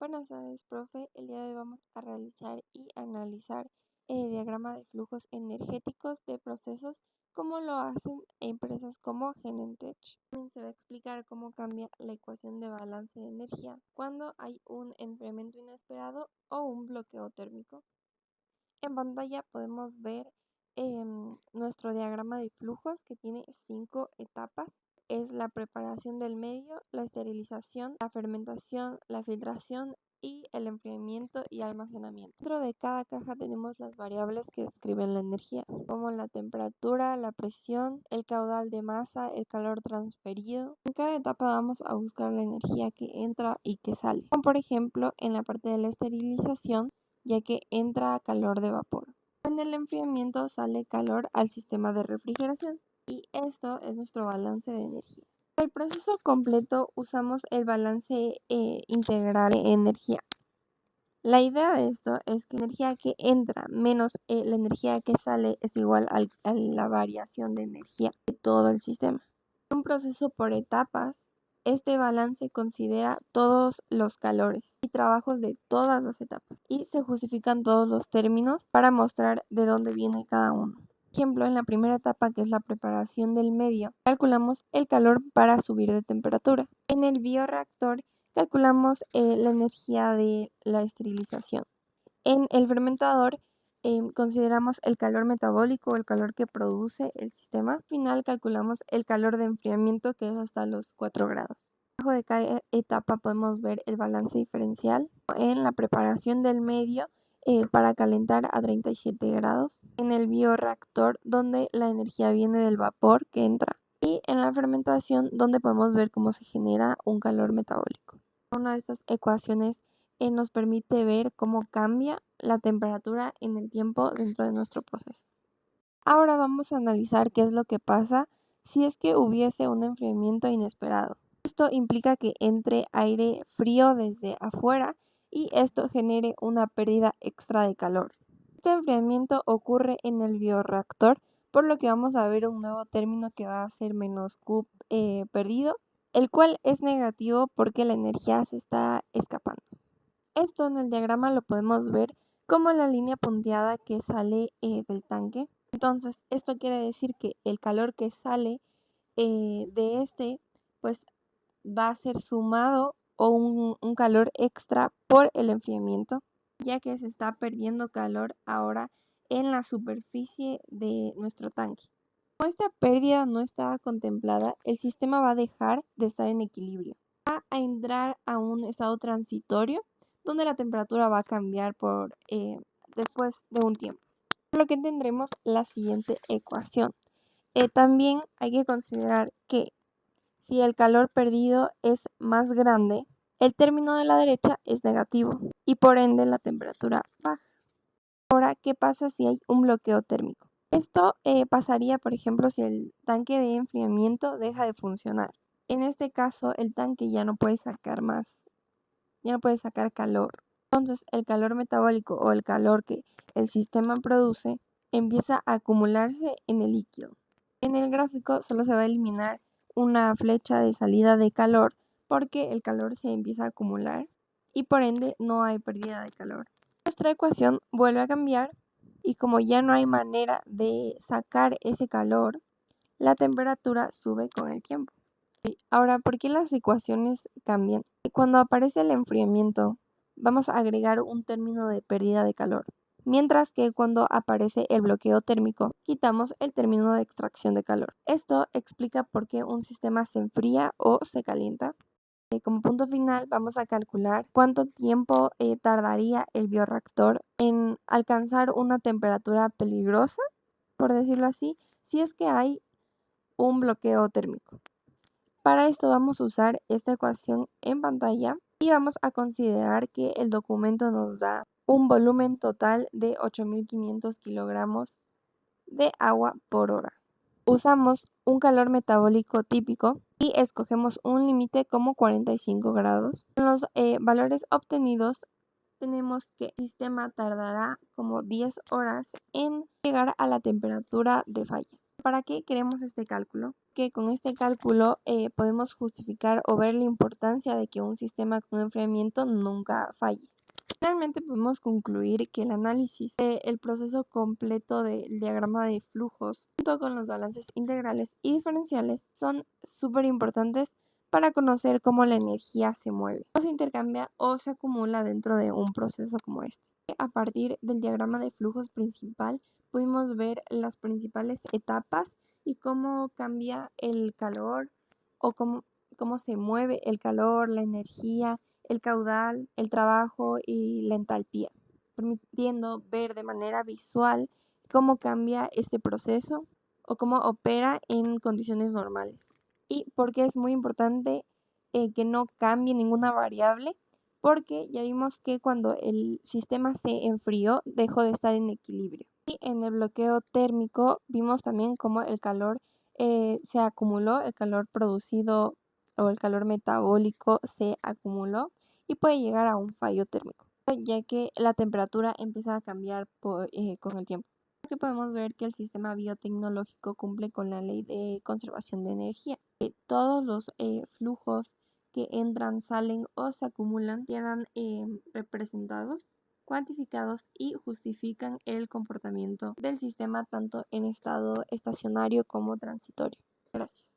Buenas tardes, profe. El día de hoy vamos a realizar y analizar el diagrama de flujos energéticos de procesos, como lo hacen empresas como Genentech. También se va a explicar cómo cambia la ecuación de balance de energía cuando hay un enfriamiento inesperado o un bloqueo térmico. En pantalla podemos ver nuestro diagrama de flujos que tiene 5 etapas. Es la preparación del medio, la esterilización, la fermentación, la filtración y el enfriamiento y almacenamiento. Dentro de cada caja tenemos las variables que describen la energía, como la temperatura, la presión, el caudal de masa, el calor transferido. En cada etapa vamos a buscar la energía que entra y que sale, como por ejemplo en la parte de la esterilización, ya que entra calor de vapor. En el enfriamiento sale calor al sistema de refrigeración. Y esto es nuestro balance de energía. Para el proceso completo usamos el balance integral de energía. La idea de esto es que la energía que entra menos la energía que sale es igual a la variación de energía de todo el sistema. En un proceso por etapas, este balance considera todos los calores y trabajos de todas las etapas y se justifican todos los términos para mostrar de dónde viene cada uno. Ejemplo, en la primera etapa, que es la preparación del medio, calculamos el calor para subir de temperatura. En el bioreactor calculamos la energía de la esterilización. En el fermentador consideramos el calor metabólico o el calor que produce el sistema. Al final calculamos el calor de enfriamiento, que es hasta los 4 grados. Debajo de cada etapa podemos ver el balance diferencial. En la preparación del medio, para calentar a 37 grados, en el bioreactor donde la energía viene del vapor que entra, y en la fermentación donde podemos ver cómo se genera un calor metabólico. Una de estas ecuaciones nos permite ver cómo cambia la temperatura en el tiempo dentro de nuestro proceso. Ahora vamos a analizar qué es lo que pasa si es que hubiese un enfriamiento inesperado. Esto implica que entre aire frío desde afuera y esto genere una pérdida extra de calor. Este enfriamiento ocurre en el bioreactor, por lo que vamos a ver un nuevo término que va a ser menos Q perdido, el cual es negativo porque la energía se está escapando. Esto en el diagrama lo podemos ver como la línea punteada que sale del tanque. Entonces, esto quiere decir que el calor que sale de este, pues va a ser sumado o un calor extra por el enfriamiento, ya que se está perdiendo calor ahora en la superficie de nuestro tanque. Como esta pérdida no estaba contemplada, el sistema va a dejar de estar en equilibrio. Va a entrar a un estado transitorio donde la temperatura va a cambiar después de un tiempo. Por lo que tendremos la siguiente ecuación. También hay que considerar que si el calor perdido es más grande, el término de la derecha es negativo y por ende la temperatura baja. Ahora, ¿qué pasa si hay un bloqueo térmico? Esto pasaría, por ejemplo, si el tanque de enfriamiento deja de funcionar. En este caso, el tanque ya no puede sacar calor. Entonces, el calor metabólico o el calor que el sistema produce empieza a acumularse en el líquido. En el gráfico solo se va a eliminar una flecha de salida de calor porque el calor se empieza a acumular y por ende no hay pérdida de calor. Nuestra ecuación vuelve a cambiar y como ya no hay manera de sacar ese calor, la temperatura sube con el tiempo. Ahora, ¿por qué las ecuaciones cambian? Cuando aparece el enfriamiento, vamos a agregar un término de pérdida de calor, mientras que cuando aparece el bloqueo térmico, quitamos el término de extracción de calor. Esto explica por qué un sistema se enfría o se calienta. Como punto final, vamos a calcular cuánto tiempo tardaría el bioreactor en alcanzar una temperatura peligrosa, por decirlo así, si es que hay un bloqueo térmico. Para esto vamos a usar esta ecuación en pantalla y vamos a considerar que el documento nos da un volumen total de 8.500 kilogramos de agua por hora. Usamos un calor metabólico típico y escogemos un límite como 45 grados. Con los valores obtenidos tenemos que el sistema tardará como 10 horas en llegar a la temperatura de falla. ¿Para qué queremos este cálculo? Que con este cálculo podemos justificar o ver la importancia de que un sistema con enfriamiento nunca falle. Finalmente podemos concluir que el análisis del proceso completo del diagrama de flujos junto con los balances integrales y diferenciales son súper importantes para conocer cómo la energía se mueve, o se intercambia o se acumula dentro de un proceso como este. A partir del diagrama de flujos principal pudimos ver las principales etapas y cómo cambia el calor o cómo se mueve el calor, la energía, el caudal, el trabajo y la entalpía, permitiendo ver de manera visual cómo cambia este proceso o cómo opera en condiciones normales. Y porque es muy importante que no cambie ninguna variable, porque ya vimos que cuando el sistema se enfrió dejó de estar en equilibrio. Y en el bloqueo térmico vimos también cómo el calor se acumuló, el calor producido o el calor metabólico se acumuló y puede llegar a un fallo térmico, ya que la temperatura empieza a cambiar con el tiempo. Aquí podemos ver que el sistema biotecnológico cumple con la ley de conservación de energía. Todos los flujos que entran, salen o se acumulan quedan representados, cuantificados y justifican el comportamiento del sistema tanto en estado estacionario como transitorio. Gracias.